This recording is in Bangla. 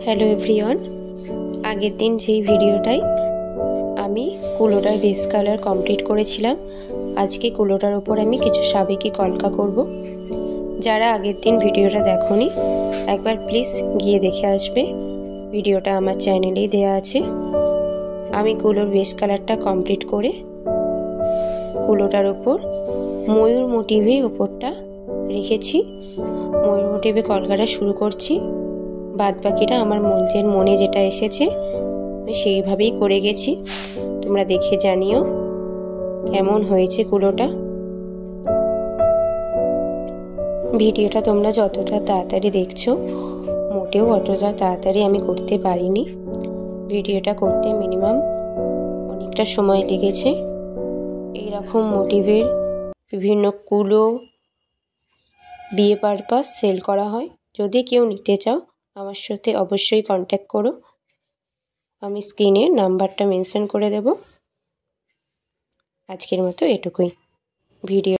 হ্যালো এভরিওয়ান, আগের দিন যেই ভিডিওটাই আমি কুলোটার বেস কালার কমপ্লিট করেছিলাম, আজকে কুলোটার উপর আমি কিছু সাবেকি কলকা করব। যারা আগের দিন ভিডিওটা দেখোনি একবার প্লিজ গিয়ে দেখে আসবে, ভিডিওটা আমার চ্যানেলেই দেয়া আছে। আমি কুলোর বেস কালারটা কমপ্লিট করে কুলোটার উপর ময়ূর মোটিভে উপরটা রেখেছি। ময়ূর মোটিভে কলকাটা শুরু করছি, বাদ বাকিটা আমার মনে যেটা এসেছে আমি সেইভাবেই করে গেছি। তোমরা দেখে জানিও কেমন হয়েছে কুলোটা। ভিডিওটা তোমরা যতটা তাড়াতাড়ি দেখছো মোটেও অতটা তাড়াতাড়ি আমি করতে পারিনি। ভিডিওটা করতে মিনিমাম অনেকটা সময় লেগেছে। এইরকম মোটিভের বিভিন্ন কুলো বিয়ে পারপাস সেল করা হয়। যদি কেউ নিতে চাও আমার সাথে অবশ্যই কন্ট্যাক্ট করো, আমি স্ক্রিনে নাম্বারটা মেনশন করে দেব। আজকের মতো এটুকুই। ভিডিও